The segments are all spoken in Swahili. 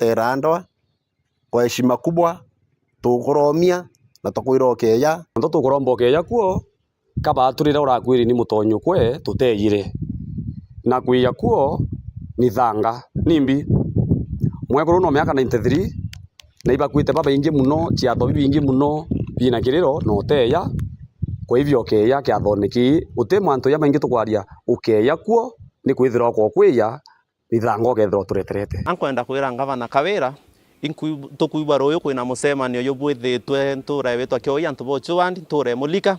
twetera ndoa kwa heshima kubwa, tukuromia na tukwira okeya ndo tukuromba okeya kuo kaba turire urakwiri ni mutonyo kwe tuteyire na kwiya kuo ni thanga nimbi mwekuru no miaka 93 na ibakwite baba ingi muno ciatho bingi muno bina kiriro no teya kwa hivyo okeya kiathoneki uti mwanto ya maingi tukwaria okeya kuo ni kwithira kwa kwiya ni thanga okethira tureterete ankwenda kwira ngavana Kawira tukuigwa royo kwina mucemanio yubwithitwe ntura wetwa kioya antu bochuandi nture mulika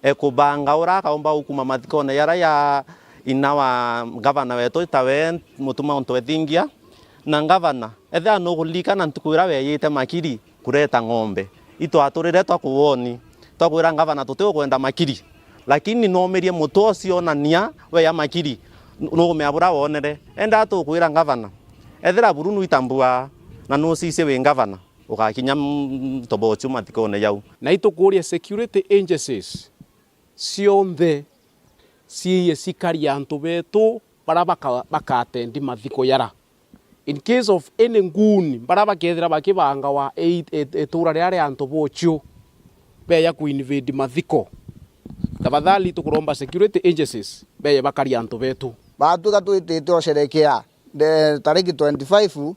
ekubanga ura kaomba ukuma mathikone yara ya inawa gavana wetu tawe mutuma onto ethingia na gavana etha no gulika na ntukwira weyite makiri kureta ng'ombe ito aturire twakuwoni twakwira gavana tuteo kwenda makiri lakini no merie mutu ocio nania we ya makiri no meabura wonere enda tukwira gavana ethira burunu itambua na no sise we gavana ugakinya tobochu mathikone yau na itukuria security agencies cionthe ciye cikaria antu betu bara bakatendi mathiko yara in case of any nguni bara bakethira bakibanga wa etura ria antu bochu beya kuinvade mathiko tafadhali tukuromba security agencies beya bakaria antu betu batu gatuitite osherekea the tariki 25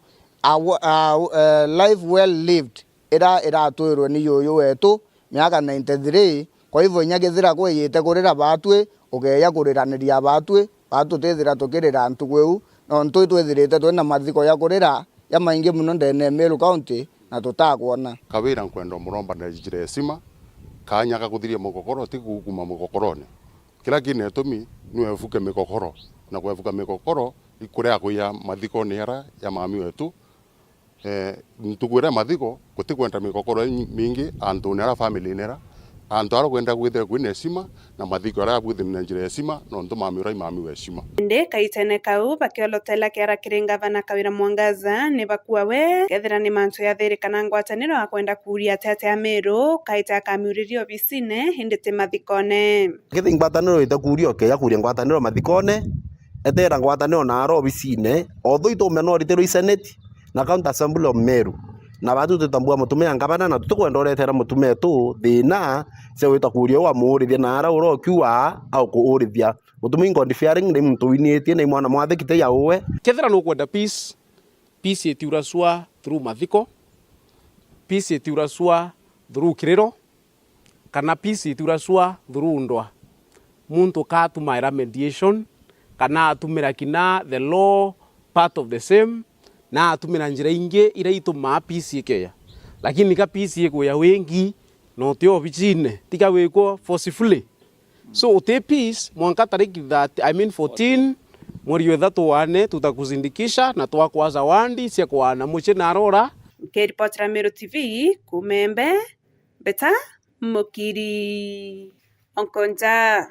life well lived ira atwirwo ni yoyo wetu miaka 93 kwa hivyo nyagethira kwiyite kurira batwe ugeya kuriraniria batwe batutethira tukirira antu gweu no ntui twethirite twina mathiko ya kurira ya maingi muno ndene Meru County na tutakwona Kawira nkwenda muromba na njire sima kanya gakuthiria mugokoro ti gukuma mugokorone kila kine tumi niwe fuke mikokoro na kwefuka mikokoro ikurea kuya mathiko ni yara ya mami wetu ntukwira mathiko gutikwenda mikokoro mingi antu nera family nera antu ara kwenda gwithira kwine sima na mathiko ara gwithira na njira sima no ntu mami we sima inde kaitene kau bakiolotela kiara kiringa vana Kawira Mwangaza ne bakuwa we kethira ni mantu ya thiri kana ngwataniro akwenda kuria tete ya Meru kaita kamiuririo bisine hindite mathikone kithi ngwataniro itakuria okeya kuria ngwataniro mathikone etera ngwataniro na aro bisine otho itumeno ritero senate na county assembly of Meru na batu tutambua mutume angabana na tutukwenda uretera mutume tu thina se wita kuria wa murithia na ara uro kiwa au kuurithia mutume God fearing ni muntu winitie na mwana mwathikite ya uwe kethira no kwenda peace etiuraswa through mathiko peace etiuraswa through kiriro kana peace etiuraswa through ndwa muntu katumaira mediation kana atumira kina the law part of the same na atumira njira inge ira ituma peace ikeya lakini ka peace iko ya wengi no tio bichine tika weko forcefully so ute peace mwanka tariki that 14 mweri wa 3 tutakuzindikisha na twakwaza wandi cia kwana muche na arora K-Report Meru TV kumembe beta mukiri onkonja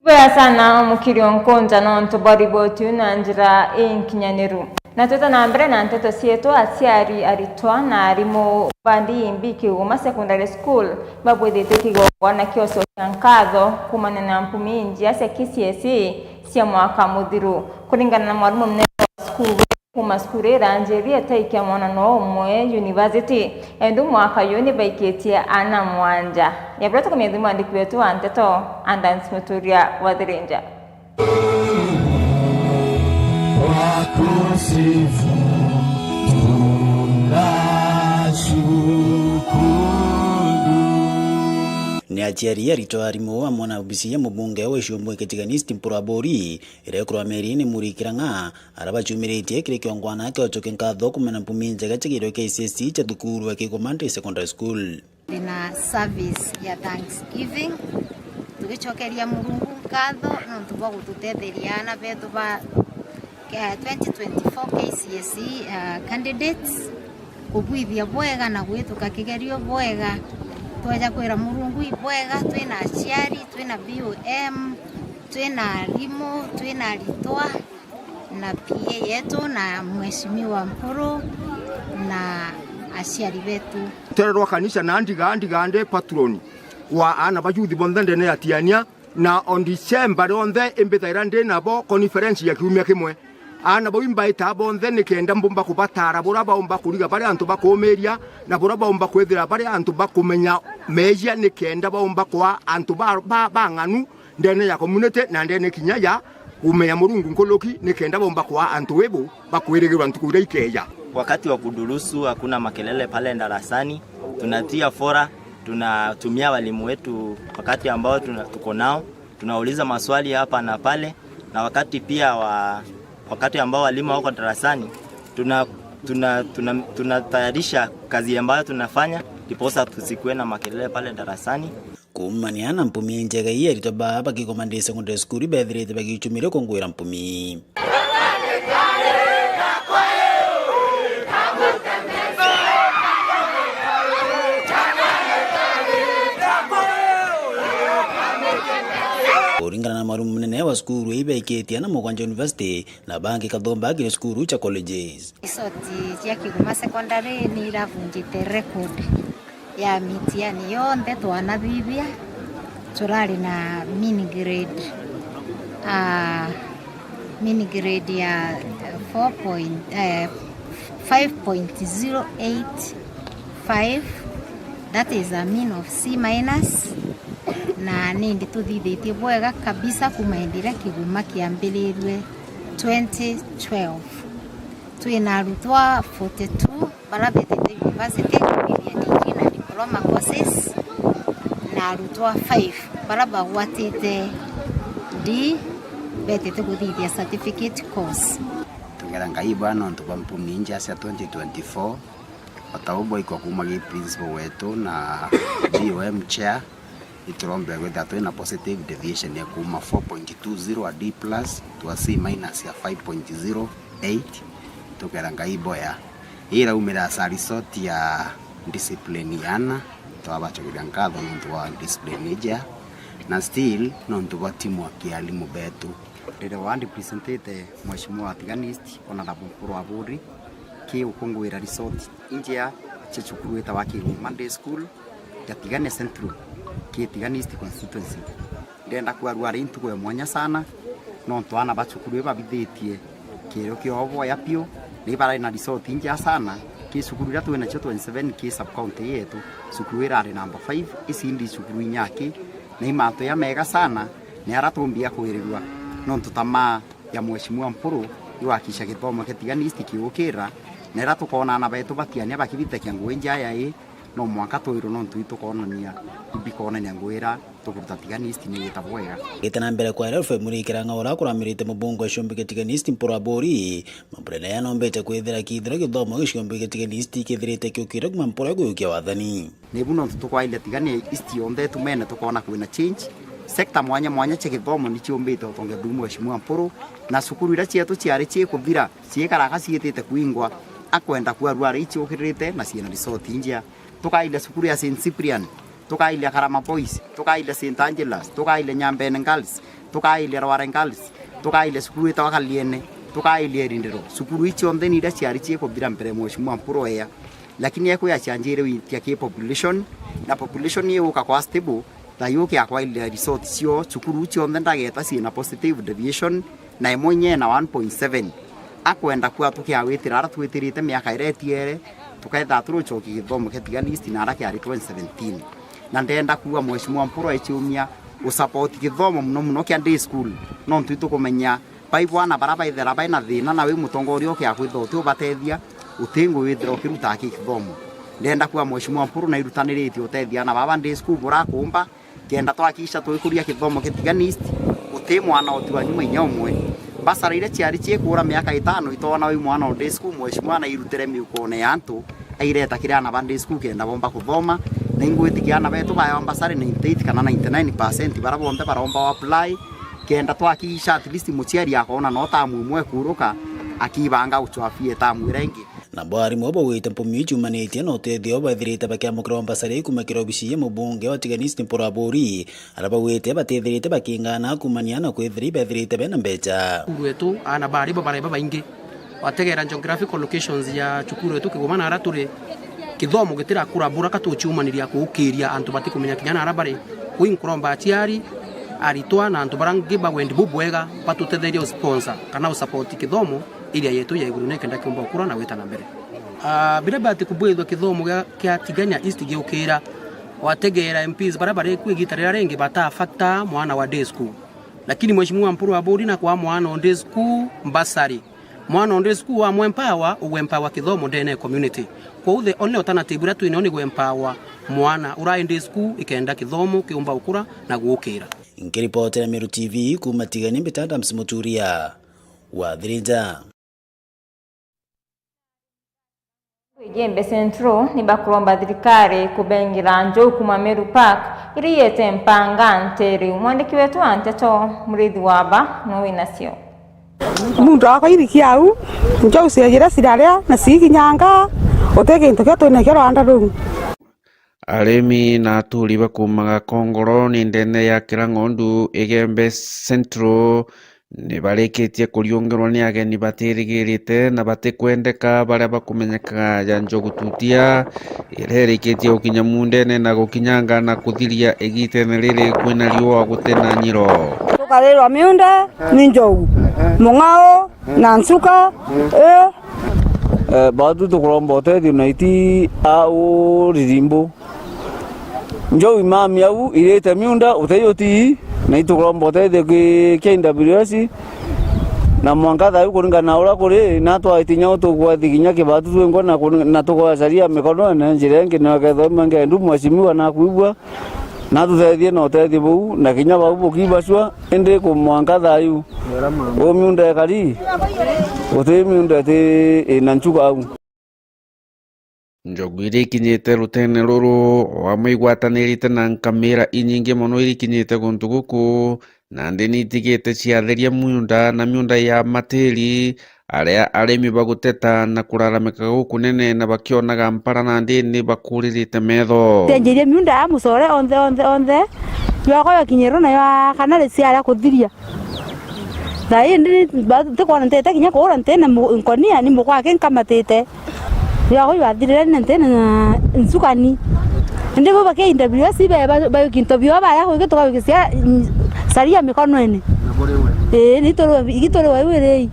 Baya sana mukiri onkonja no ntobari botu na njira inkinyaniru na tota na mbere na nteto sieto asiari aritwa na arimo bandi imbiki uma secondary school babwethite kigogwa na kioso kyankatho kumana na mpuminji ase KCSE cia mwaka muthiru kuringana na mwarimu mnene wa school kuma skure ranjeria taikia mwana no umwe university endu mwaka yoni baiketie ana mwanja yabrata kwa miezi mwandiki wetu wa nteto Andans Muturia wa Thirinja ni aciari arito arimu amwe na obisi mubunge wa Icumbu Kitiganisti Mpurabori irekurwa Meri Murikiranga arabachumiritie kire kiongwana kiochoke nkatho kumena mpuminje gachigiro KCSE cha thukuru wa Kikomande Secondary School na service ya Thanksgiving tugichokeria Murungu nkatho no tubo gututetheriana betu ba 2024 KCSE candidates kubwithia bwega na gwituka kigerio bwega twaja kwira Murungu ibwega twina aciari twina BOM twina rimu twina ritwa na PA yetu na mheshimiwa Mpuru na aciari betu tererwa kanisa na ndigande patroni wa ana bayuthi bonthe ne atiania na on December onthe embethaira ndi nabo conference ya kiumia kimwe ana bo imbaita bonthe ni kenda mbumba kubatara bora baumba kuriga bari antu bakomeria na bora baumba kwethira bari antu bakumenya meja ni kenda baumba kwa antu banganu ndene ya community na ndene kinyaya umenya murungu nkoloki ni kenda baumba kwa antu webo bakweregerwa antu kuira ikeya. Wakati wa kudurusu hakuna makelele pale darasani, tunatia fora, tunatumia walimu wetu wakati ambao tuko nao, tunauliza maswali hapa na pale, na wakati pia wakati ambao walimu wako darasani tunatayarisha kazi ambayo tunafanya ndiposa tusikuwe na makelele pale darasani. Kumaniana mpumi njega iya ritoba bakikomande secondary school bethirite bagichumire kongwira mpumi. Kuringana na mwarumu mnene wa skuru ibeketia na Mugwanja University na bangi kathomba agire skuru cha colleges. Isoti ya Kigoma secondary ni ravunjite record ya mitihani yonthe twanathithia turari na mini grade ya 5.085, that is a mean of C-, na nindi tuthithitie bwega kabisa kumaendira Kigoma kiambirirwe 2012. Twina arutwa 42 barathithite university kubiria degree na diploma courses na arutwa 5 barabagwatite D betete kuthithia certificate course. Tungera ngai bana ntuba mpumi nja cia 2024 otaubo iko kumagi principal wetu na BOM chair iturombe gwetha twina positive deviation ya kuma 4.20 a D+ to a C- ya 5.08. Tungera ngai boya ira umira sa resort ya discipline yana twabachogira ngatho ntu wa discipline ja na still ntu wa timu ya kialimu betu rire wandi presentate mheshimiwa Tiganist ona na mkuru wa bodi ki ukongwira resort injia chechukuru eta waki Monday school ya Tigane Central ki Tiganist constituency ndenda kwa intu kwa mwanya sana no twana bachukuru babithitie kiro kiobo ya pio ni bara na resort injia sana ki sukuru ya twena 27 ki sub county yetu sukuru ira number 5 isi ndi sukuru nyaki na imato ya mega sana ni aratumbia kuirirwa no tutama ya mheshimiwa Mpuru iwakisha githomo Tiganist kiukira na era tukona na betu batiania bakibite kiangwenja ya no mwaka toiro no ntuito konania ibikona nyangwira tukuruta Tiganist ni yetabwega itana mbere kwa elfe murikira ngora kuramirite mubungo shombe Tiganist Mpuru abori mambrena ya nombete kwithira kithira githomo gishombe Tiganist kithirite kiukira kuma Mpuru gukia wathani nebuno tukwaile Tiganist onde tumene tukona kwina change sekta mwanya chekithomo ni chiombete utonge dumu mheshimiwa Mpuru na sukuru ira cietu ciari ciekuvira ciekaraga cietete kuingwa akwenda kwa rwari ichokirite na ciena resort injia tukaile sukuru ya St Cyprian tukaile Karama Boys tukaile St Angelas tukaile Nyambene Girls tukaile Rware Girls tukaile sukuru ita wakaliene tukaile Rindero sukuru ichi onde ni ira ciari ciekuvira mbere mheshimiwa Mpuru ya lakini yako ya chanjire witia ke population na population ye ukakwa stable tayuki akwa ile resort cio sukuru ichi onde ndageta ciena positive deviation na imonye na 1.7 akwenda kwa tukiawitira ara twitirite miaka iretiere tukaitha turuchoki githomo Tiganist na ara kiari 2017 na ndenda kuwa mheshimiwa Mpuru aichumia usupport githomo muno kia day school no ntuito kumenya baibwana baraba ithera baina thina na we mutongoria ukiakwitha uti ubatethia utingo withira ukiruta githomo ndenda kuwa mheshimiwa Mpuru na irutanirite utethia na baba day school burakumba kenda twakisha twikuria githomo Tiganist uti mwana otiwa nyuma inyomwe basara ile ciari ciekura miaka 5 itona wi mwana wa day school mheshimiwa na irutire miukone yantu aireta kiriana bande school kenda bomba kuthoma na ingwitikiana betu bayo basara 98 kana 99% barabonde baromba apply kenda twakisha at least muciari yakona no tamu mwe kuruka akibanga uchwafie tamu irengi na bwari mwobo wite mpumi chumanite no tethio bathirite bakiamukira Mombasari kumekira obisi mubunge wa Tiganist Mpuru abori araba wite batethirite bakingana kumania na kwithiri bathirite bena mbecha wetu ana bari bareba baingi wategera geographical locations ya chukuru wetu Kigoma na araturi kithomo gitira kurabura katuchumaniria kuukiria antu batikumenya kinyana arabari kuinkuromba atiari aritwa na antu barangi bagwendi bubwega batutetheria sponsor kana support kithomo iria yetu ya iguru nekenda kiomba ukura na weta na mbere. Bila bati kubwethwa kithomo kia Tigania East giukira wategera MPs barabara kwigitarira rengi bata factor mwana wa day school, lakini mheshimiwa Mpuru wa Bodi na kwa mwana on day school mbasari mwana on day school wa mwempower uwempower kithomo ndene community kwa uthe only alternative ratu ino ni gwempower mwana ura day school ikenda kithomo kiumba ukura na guukira. Nkiripotera Meru TV kuma Tigania Mbitanda Msimuturia wa Thirija. Jembe Centro ni bakuromba thirikari kubengira njo kuma Meru Park iri yete mpanga nteri mwandiki wetu Anteto Murithi waba no winasio mundu akairikia au njo usiagira siraria na sikinyanga oteke into to ne kero andaru aremi na aturi bakumaga Kongoro ni ndene ya Kirangondu Igembe Centro ni bareketie kuriongerwa ni ageni batirigirite na batikwendeka baria bakumenyeka ya njogu tutia irereketie ukinya mundene na gukinyanga na kuthiria egitene riri kwina riwa gutena nyiro tukarerwa miunda ni njogu mungao na nsuka batu tukurombote thinaiti au ririmbo njogu imami au irete miunda uteyoti na itukurombote the KWS na mwangatha yuko ringana ura kuri na twatinya utugwathi ginya kibatu twengo na tugocaria mikono na njire ngi na ketho mange ndu mwashimiwa na kuibwa na tuthethie no tethi bu na ginya bau bukibacwa indi ku mwangatha yu o miunda kari uthi miunda ti na nchuga au njogu irikinyite rutene ruru wa muigwatanirite na nkamira inyingi muno irikinyite guntu guku na ndini itigite ciatheria miunda na miunda ya matiri aria aremi baguteta na kuraramika guku nene na bakionaga mpara na ndini bakuririte metho tenjerie miunda ya musore onthe yako yakinyero na ya kanale ciara kuthiria thai ndi tukona ntete kinya kura ntene nkonia ni mukwake nkamatite yako yathirire ntene na nsukani ndiko bake interview ba kintovyo ba yako gitoka gisia saria mikono ene nitoro wewe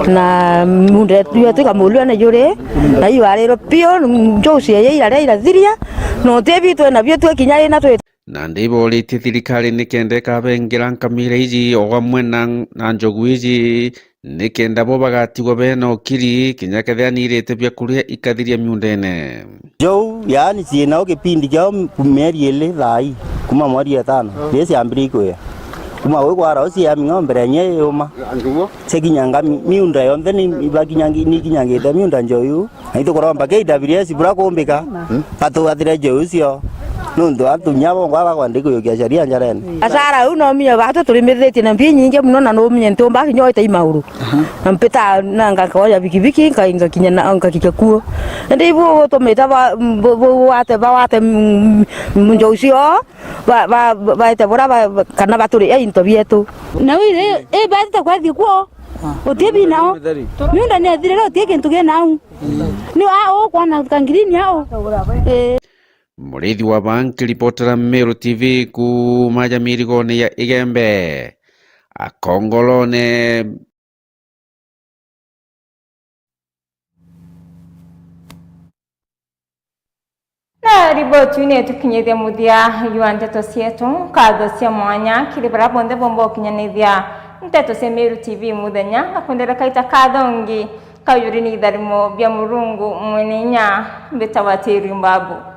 na munde yote kamulwa na jore na iwarero pio njosi ye ira thiria no tebitwe na byo twekinyare na twe na ndibo liti thirikari nikende kabengira nkamira iji ogamwe na njogu iji nikenda bo bagatigwo bena okiri kinyakethia nirite bya kuria ikathiria miundene jo yani ciena okipindi kya kumeri ile thai kuma mwari 5 besi ambirikwe kuma we kwara osi ya ng'ombe nye yoma sekinyanga miunda yonthe ni bakinyangi ni kinyangite miunda njoyu aito koromba KWS bura kumbika patu athire njoyu cio nundu atunyabo ngwa kwandiko yo kia sharia njarene asara uno minya batu tulimithitie na mbi nyingi muno na no minye ntumba kinyoite imauru mpita nanga kaoya bikibiki kainga kinya na anga kikakuo ndi bo tumita ba wate munjousio ba te bora kana baturi into bietu na wire bata kwathi kuo otebi nao miunda ni athire otie kintu genau ni ao kwana kangirini ao Murithi wa banki ripotera Meru TV kuma Jamirigone ya Igembe akongolone na riboti ine tukinyithia muthia yu nteto cietu katho cia mwanya kiri bara bonthe bombo kinyanithia nteto cia Meru TV muthenya na kwendera kaita kathongi kayuri ni itharimo bia murungu mweninya mbeta watiri mbabu